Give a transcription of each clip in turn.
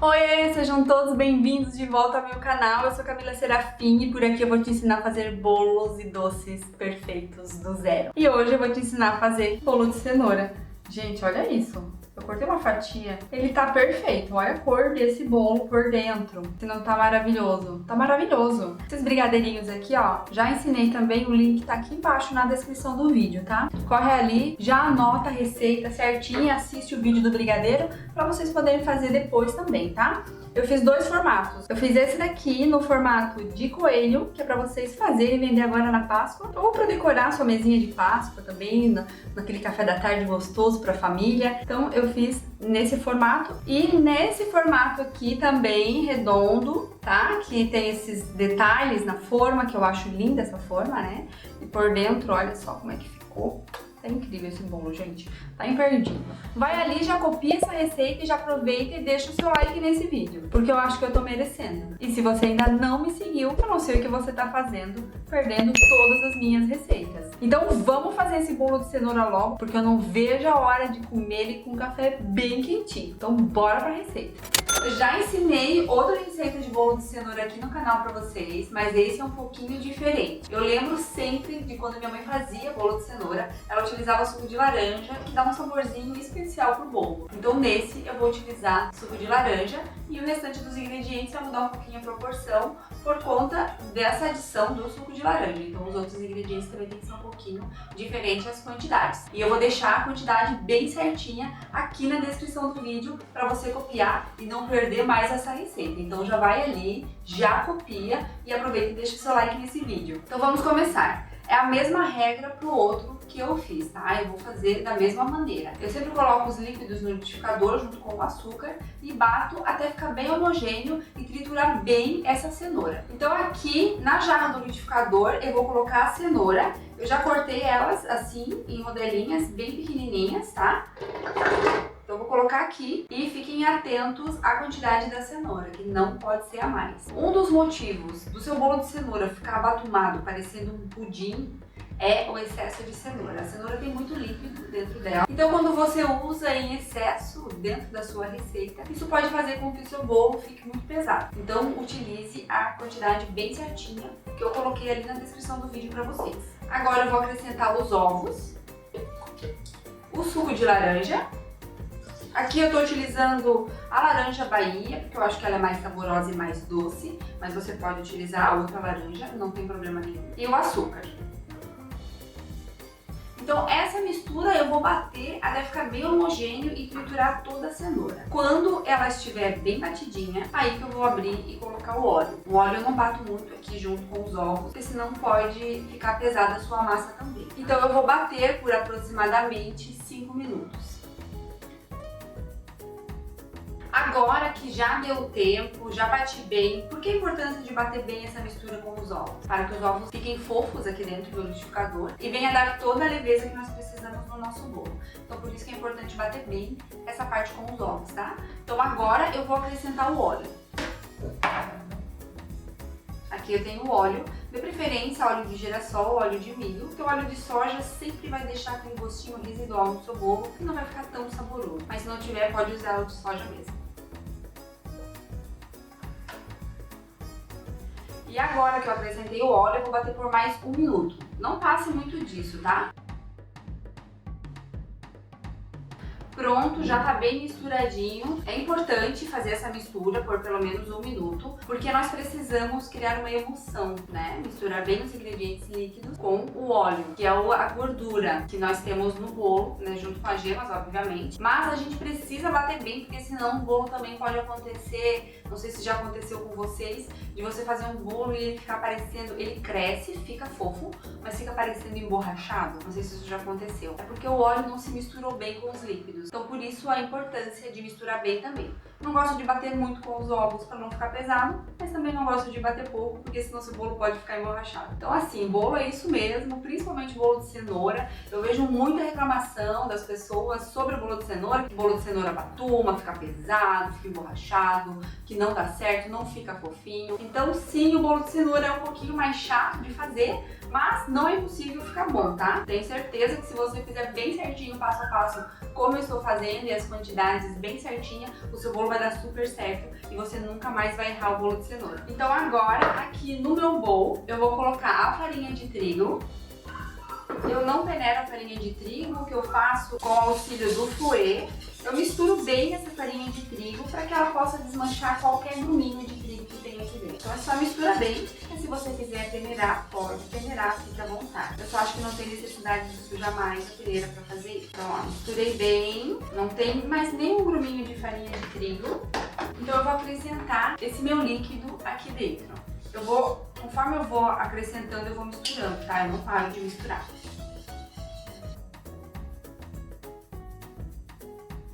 Oi, sejam todos bem-vindos de volta ao meu canal. Eu sou Camila Serafim e por aqui eu vou te ensinar a fazer bolos e doces perfeitos do zero. E hoje eu vou te ensinar a fazer bolo de cenoura. Gente, olha isso. Eu cortei uma fatia, ele tá perfeito. Olha a cor desse bolo por dentro. Se não tá maravilhoso. Tá maravilhoso. Esses brigadeirinhos aqui, ó, já ensinei também. O link tá aqui embaixo na descrição do vídeo, tá? Corre ali, já anota a receita certinha e assiste o vídeo do brigadeiro pra vocês poderem fazer depois também, tá? Eu fiz dois formatos. Eu fiz esse daqui no formato de coelho, que é pra vocês fazerem e vender agora na Páscoa. Ou pra decorar sua mesinha de Páscoa também, naquele café da tarde gostoso pra família. Então eu fiz nesse formato. E nesse formato aqui também, redondo, tá? Que tem esses detalhes na forma, que eu acho linda essa forma, né? E por dentro, olha só como é que ficou. Tá incrível esse bolo, gente. Tá imperdível. Vai ali, já copia essa receita e já aproveita e deixa o seu like nesse vídeo, porque eu acho que eu tô merecendo. E se você ainda não me seguiu, eu não sei o que você tá fazendo, perdendo todas as minhas receitas. Então vamos fazer esse bolo de cenoura logo, porque eu não vejo a hora de comer ele com café bem quentinho. Então bora pra receita. Eu já ensinei outra receita de bolo de cenoura aqui no canal pra vocês, mas esse é um pouquinho diferente. Eu lembro sempre de quando minha mãe fazia bolo de cenoura, ela utilizava suco de laranja, que dá um saborzinho especial pro bolo. Então nesse eu vou utilizar suco de laranja e o restante dos ingredientes vai mudar um pouquinho a proporção por conta dessa adição do suco de laranja. Então os outros ingredientes também tem que ser um pouquinho diferente as quantidades. E eu vou deixar a quantidade bem certinha aqui na descrição do vídeo para você copiar e não perder mais essa receita. Então já vai ali, já copia e aproveita e deixa o seu like nesse vídeo. Então vamos começar. É a mesma regra pro outro que eu fiz, tá? Eu vou fazer da mesma maneira. Eu sempre coloco os líquidos no liquidificador junto com o açúcar e bato até ficar bem homogêneo e triturar bem essa cenoura. Então aqui na jarra do liquidificador eu vou colocar a cenoura. Eu já cortei elas assim em rodelinhas bem pequenininhas, tá? Então eu vou colocar aqui e fiquem atentos à quantidade da cenoura, que não pode ser a mais. Um dos motivos do seu bolo de cenoura ficar abatumado, parecendo um pudim, é o excesso de cenoura. A cenoura tem muito líquido dentro dela. Então quando você usa em excesso dentro da sua receita, isso pode fazer com que o seu bolo fique muito pesado. Então utilize a quantidade bem certinha que eu coloquei ali na descrição do vídeo para vocês. Agora eu vou acrescentar os ovos, o suco de laranja. Aqui eu tô utilizando a laranja Bahia, porque eu acho que ela é mais saborosa e mais doce, mas você pode utilizar a outra laranja, não tem problema nenhum. E o açúcar. Então essa mistura eu vou bater até ficar bem homogêneo e triturar toda a cenoura. Quando ela estiver bem batidinha, aí que eu vou abrir e colocar o óleo. O óleo eu não bato muito aqui junto com os ovos, porque senão pode ficar pesada a sua massa também. Então eu vou bater por aproximadamente 5 minutos. Agora que já deu tempo, já bati bem, por que a importância de bater bem essa mistura com os ovos? Para que os ovos fiquem fofos aqui dentro do liquidificador e venha dar toda a leveza que nós precisamos no nosso bolo. Então por isso que é importante bater bem essa parte com os ovos, tá? Então agora eu vou acrescentar o óleo. Aqui eu tenho o óleo, de preferência óleo de girassol, óleo de milho, porque o óleo de soja sempre vai deixar aquele gostinho residual no seu bolo e não vai ficar tão saboroso. Mas se não tiver, pode usar óleo de soja mesmo. E agora que eu acrescentei o óleo, eu vou bater por mais 1 minuto. Não passe muito disso, tá? Pronto, já tá bem misturadinho. É importante fazer essa mistura por pelo menos 1 minuto, porque nós precisamos criar uma emulsão, né? Misturar bem os ingredientes líquidos com o óleo, que é a gordura que nós temos no bolo, né? Junto com as gemas, obviamente. Mas a gente precisa bater bem, porque senão o bolo também pode acontecer, não sei se já aconteceu com vocês, de você fazer um bolo e ele ficar parecendo, ele cresce, fica fofo, mas fica parecendo emborrachado. Não sei se isso já aconteceu. É porque o óleo não se misturou bem com os líquidos. Então por isso a importância de misturar bem também. Não gosto de bater muito com os ovos para não ficar pesado, mas também não gosto de bater pouco, porque senão seu bolo pode ficar emborrachado. Então assim, bolo é isso mesmo, principalmente bolo de cenoura. Eu vejo muita reclamação das pessoas sobre o bolo de cenoura, que o bolo de cenoura batuma, fica pesado, fica emborrachado, que não dá certo, não fica fofinho. Então sim, o bolo de cenoura é um pouquinho mais chato de fazer, mas não é impossível ficar bom, tá? Tenho certeza que se você fizer bem certinho, passo a passo, como eu estou fazendo e as quantidades bem certinha, o seu bolo bolo vai dar super certo e você nunca mais vai errar o bolo de cenoura. Então agora, aqui no meu bowl, eu vou colocar a farinha de trigo. Eu não peneiro a farinha de trigo, que eu faço com o auxílio do fouet. Eu misturo bem essa farinha de trigo para que ela possa desmanchar qualquer gruminho de trigo que tem aqui dentro. Então é só misturar bem, e se você quiser peneirar, pode peneirar, fique à vontade. Eu só acho que não tem necessidade de sujar mais a peneira para fazer isso. Então ó, misturei bem, não tem mais nenhum gruminho de farinha de trigo. Então eu vou acrescentar esse meu líquido aqui dentro. Conforme eu vou acrescentando, eu vou misturando, tá? Eu não paro de misturar.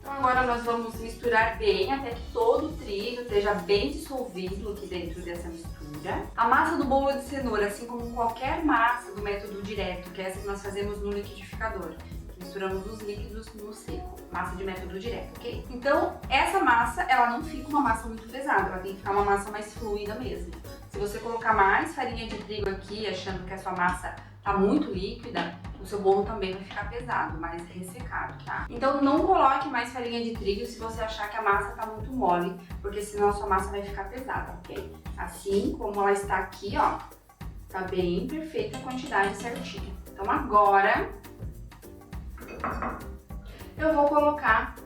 Então agora nós vamos misturar bem até que todo o trigo esteja bem dissolvido aqui dentro dessa mistura. A massa do bolo de cenoura, assim como qualquer massa do método direto, que é essa que nós fazemos no liquidificador, misturamos os líquidos no seco, massa de método direto, ok? Então essa massa, ela não fica uma massa muito pesada, ela tem que ficar uma massa mais fluida mesmo. Se você colocar mais farinha de trigo aqui, achando que a sua massa tá muito líquida, o seu bolo também vai ficar pesado, mais ressecado, tá? Então não coloque mais farinha de trigo se você achar que a massa tá muito mole, porque senão a sua massa vai ficar pesada, ok? Assim como ela está aqui, ó, tá bem perfeita a quantidade certinha. Então agora eu vou colocar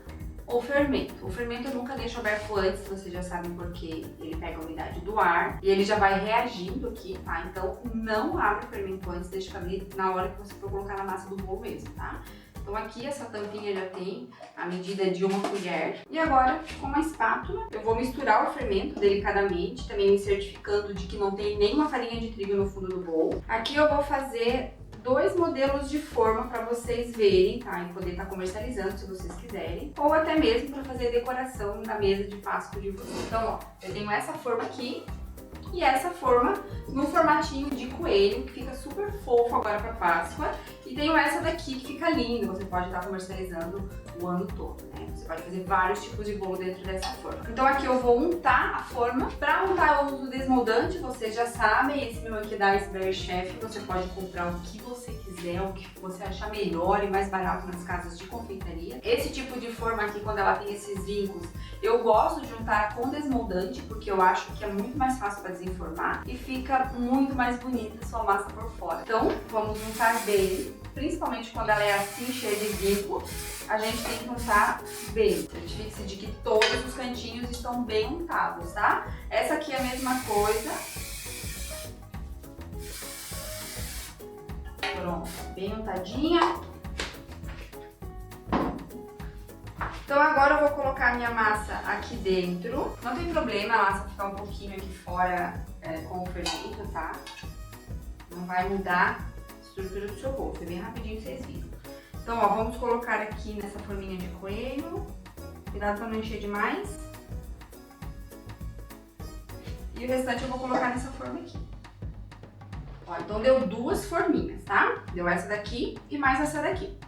o fermento. O fermento eu nunca deixo aberto antes, vocês já sabem porque ele pega a umidade do ar e ele já vai reagindo aqui, tá? Então não abre o fermento antes, deixa abrir na hora que você for colocar na massa do bolo mesmo, tá? Então aqui essa tampinha já tem a medida de 1 colher. E agora, com uma espátula, eu vou misturar o fermento delicadamente, também me certificando de que não tem nenhuma farinha de trigo no fundo do bolo. Aqui eu vou fazer 2 modelos de forma para vocês verem, tá? E poder estar comercializando se vocês quiserem. Ou até mesmo para fazer decoração da mesa de Páscoa de vocês. Então, ó, eu tenho essa forma aqui e essa forma no formatinho de coelho, que fica super fofo agora para Páscoa. E tenho essa daqui que fica linda, você pode estar comercializando o ano todo, né? Você pode fazer vários tipos de bolo dentro dessa forma. Então aqui eu vou untar a forma. Para untar eu uso desmoldante, vocês já sabem, esse meu aqui da Iceberg Chef, você pode comprar o que você quiser, o que você achar melhor e mais barato nas casas de confeitaria. Esse tipo de forma aqui, quando ela tem esses vincos, eu gosto de untar com desmoldante, porque eu acho que é muito mais fácil para desenformar e fica muito mais bonita a sua massa por fora. Então vamos untar bem, principalmente quando ela é assim, cheia de vinco, a gente tem que untar bem. Certifique-se de que todos os cantinhos estão bem untados, tá? Essa aqui é a mesma coisa. Pronto, bem untadinha. Então agora eu vou colocar a minha massa aqui dentro. Não tem problema a massa ficar um pouquinho aqui fora com o fermento, tá? Não vai mudar a estrutura do seu bolo, foi bem rapidinho, vocês viram. Então, ó, vamos colocar aqui nessa forminha de coelho. Cuidado pra não encher demais. E o restante eu vou colocar nessa forma aqui. Ó, então deu 2 forminhas, tá? Deu essa daqui e mais essa daqui.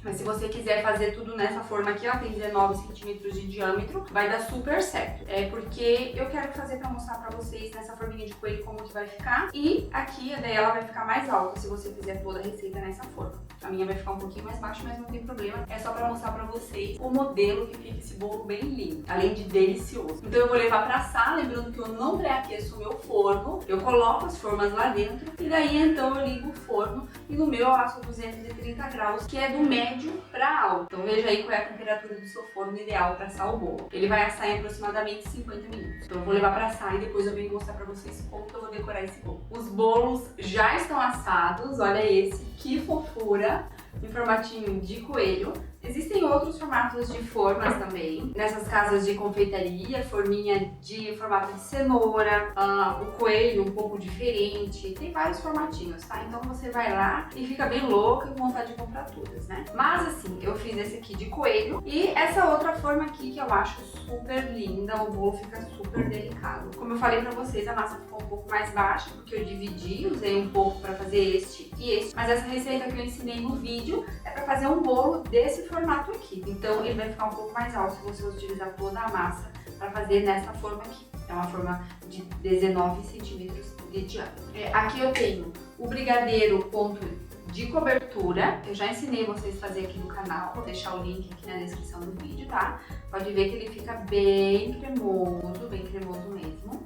Mas se você quiser fazer tudo nessa forma aqui, ela tem 19 centímetros de diâmetro, vai dar super certo. É porque eu quero fazer pra mostrar pra vocês nessa forminha de coelho como que vai ficar. E aqui, daí ela vai ficar mais alta se você fizer toda a receita nessa forma. A minha vai ficar um pouquinho mais baixa, mas não tem problema. É só pra mostrar pra vocês o modelo que fica esse bolo bem lindo, além de delicioso. Então eu vou levar pra assar, lembrando que eu não pré-aqueço o meu forno. Eu coloco as formas lá dentro e daí então eu ligo o forno. E no meu eu asso 230 graus, que é do médio para alto. Então veja aí qual é a temperatura do seu forno ideal para assar o bolo. Ele vai assar em aproximadamente 50 minutos. Então eu vou levar para assar e depois eu venho mostrar para vocês como que eu vou decorar esse bolo. Os bolos já estão assados, olha esse, que fofura, em formatinho de coelho. Existem outros formatos de formas também, nessas casas de confeitaria, forminha de formato de cenoura, o coelho um pouco diferente, tem vários formatinhos, tá? Então você vai lá e fica bem louca com vontade de comprar todas, né? Mas assim, eu fiz esse aqui de coelho e essa outra forma aqui que eu acho super linda, o bolo fica super delicado. Como eu falei pra vocês, a massa ficou um pouco mais baixa porque eu dividi, usei um pouco pra fazer este e este, mas essa receita que eu ensinei no vídeo é pra fazer um bolo desse formato aqui. Então ele vai ficar um pouco mais alto se você utilizar toda a massa para fazer nessa forma aqui. É uma forma de 19 centímetros de diâmetro. Aqui eu tenho o brigadeiro ponto de cobertura. Eu já ensinei vocês a fazer aqui no canal, vou deixar o link aqui na descrição do vídeo, tá? Pode ver que ele fica bem cremoso mesmo.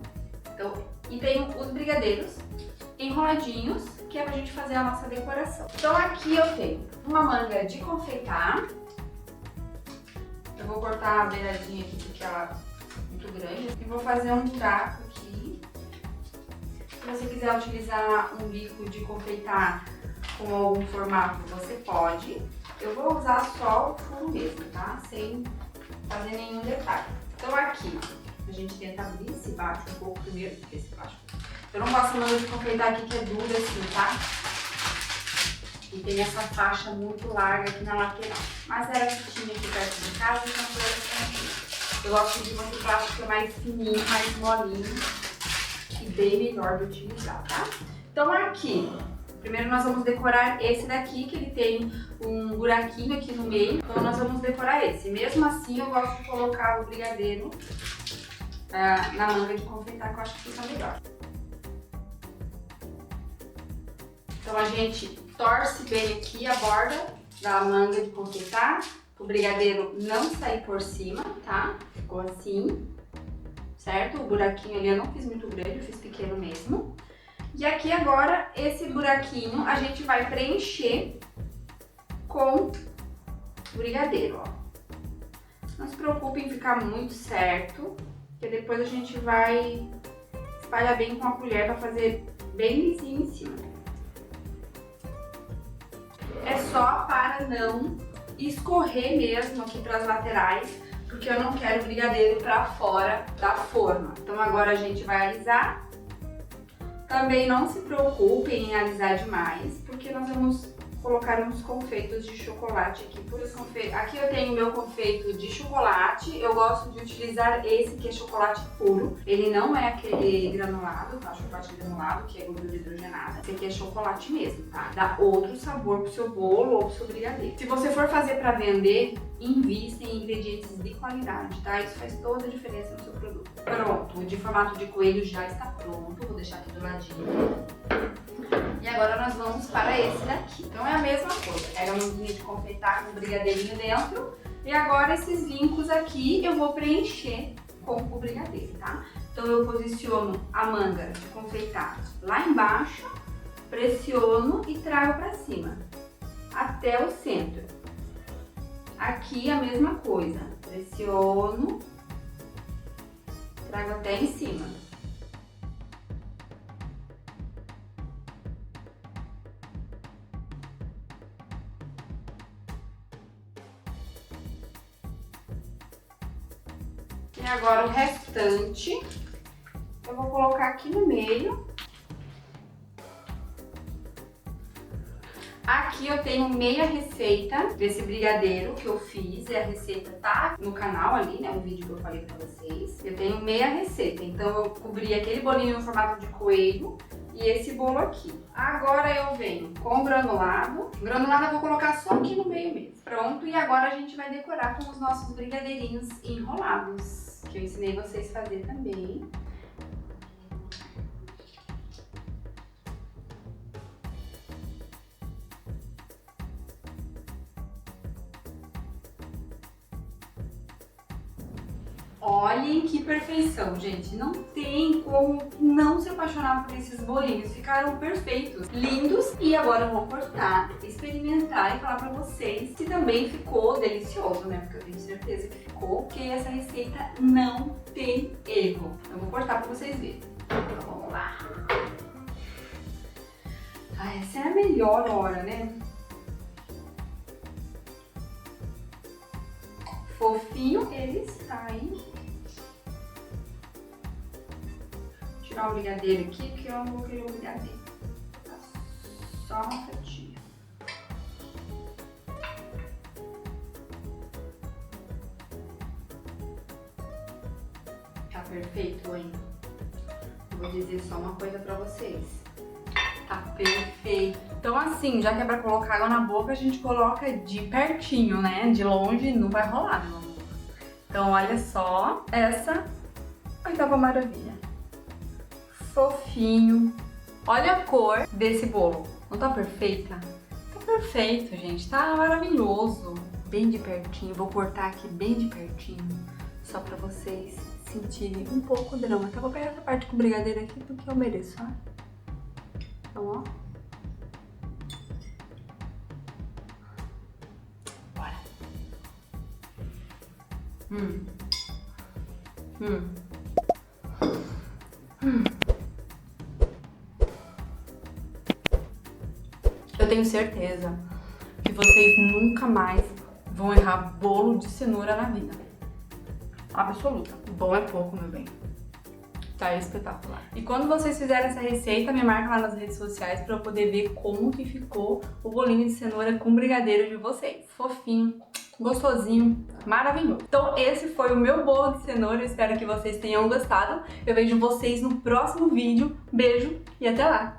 Então, e tem os brigadeiros enroladinhos, que é pra gente fazer a nossa decoração. Então aqui eu tenho uma manga de confeitar. Eu vou cortar a beiradinha aqui porque ela é muito grande. E vou fazer um buraco aqui. Se você quiser utilizar um bico de confeitar com algum formato, você pode. Eu vou usar só o furo mesmo, tá? Sem fazer nenhum detalhe. Então aqui, a gente tenta abrir esse baixo um pouco primeiro, porque esse baixo. Eu não gosto muito de confeitar aqui que é duro assim, tá? E tem essa faixa muito larga aqui na lateral. Mas era que tinha aqui perto de casa, então foi assim. Eu gosto de muito plástico que é mais fininho, mais molinho e bem melhor de utilizar, tá? Então aqui, primeiro nós vamos decorar esse daqui, que ele tem um buraquinho aqui no meio. Então nós vamos decorar esse. Mesmo assim eu gosto de colocar o brigadeiro na manga de confeitar, que eu acho que fica melhor. Então a gente torce bem aqui a borda da manga de confeitar, o brigadeiro não sair por cima, tá? Ficou assim, certo? O buraquinho ali eu não fiz muito grande, eu fiz pequeno mesmo. E aqui agora, esse buraquinho a gente vai preencher com o brigadeiro, ó. Não se preocupe em ficar muito certo, porque depois a gente vai espalhar bem com a colher para fazer bem lisinho em cima. É só para não escorrer mesmo aqui para as laterais, porque eu não quero o brigadeiro para fora da forma. Então agora a gente vai alisar. Também não se preocupem em alisar demais, porque nós vamos colocar uns confeitos de chocolate aqui. Aqui eu tenho o meu confeito de chocolate. Eu gosto de utilizar esse que é chocolate puro. Ele não é aquele granulado, tá? Chocolate granulado, que é gordura hidrogenada. Esse aqui é chocolate mesmo, tá? Dá outro sabor pro seu bolo ou pro seu brigadeiro. Se você for fazer para vender, invista em ingredientes de qualidade, tá? Isso faz toda a diferença no seu produto. Pronto, o de formato de coelho já está pronto. Vou deixar aqui do ladinho. E agora nós vamos para esse daqui. Então é a mesma coisa. Pega a manguinha de confeitar com o brigadeirinho dentro. E agora esses vincos aqui eu vou preencher com o brigadeiro, tá? Então eu posiciono a manga de confeitar lá embaixo, pressiono e trago para cima, até o centro. Aqui a mesma coisa. Pressiono, trago até em cima. E agora o restante eu vou colocar aqui no meio. Aqui eu tenho meia receita desse brigadeiro que eu fiz, e a receita tá no canal ali, né, o vídeo que eu falei pra vocês. Eu tenho meia receita, então eu cobri aquele bolinho no formato de coelho e esse bolo aqui. Agora eu venho com granulado. Granulado eu vou colocar só aqui no meio mesmo. Pronto, e agora a gente vai decorar com os nossos brigadeirinhos enrolados, que eu ensinei vocês a fazer também. Olhem que perfeição, gente. Não tem como não se apaixonar por esses bolinhos. Ficaram perfeitos, lindos. E agora eu vou cortar, experimentar e falar pra vocês se também ficou delicioso, né? Porque eu tenho certeza que ficou, porque essa receita não tem erro. Eu vou cortar pra vocês verem. Então vamos lá. Ah, essa é a melhor hora, né? Fofinho ele está, hein? Vou tirar o brigadeiro aqui, porque eu não vou querer o brigadeiro. Só uma fatia. Tá perfeito, hein? Eu vou dizer só uma coisa pra vocês. Tá perfeito. Então assim, já que é pra colocar água na boca, a gente coloca de pertinho, né? De longe não vai rolar, meu amor. Então olha só essa oitava maravilha. Fofinho. Olha a cor desse bolo. Não tá perfeita? perfeito, gente. Tá maravilhoso. Bem de pertinho. Vou cortar aqui bem de pertinho. Só pra vocês sentirem um pouco o drama. Então, vou pegar essa parte com brigadeiro aqui porque eu mereço, ó. Então, ó. Bora. Eu tenho certeza que vocês nunca mais vão errar bolo de cenoura na vida. Absoluta. Bom é pouco, meu bem. Tá espetacular. E quando vocês fizerem essa receita, me marca lá nas redes sociais pra eu poder ver como que ficou o bolinho de cenoura com brigadeiro de vocês. Fofinho, gostosinho, maravilhoso. Então esse foi o meu bolo de cenoura, eu espero que vocês tenham gostado. Eu vejo vocês no próximo vídeo. Beijo e até lá!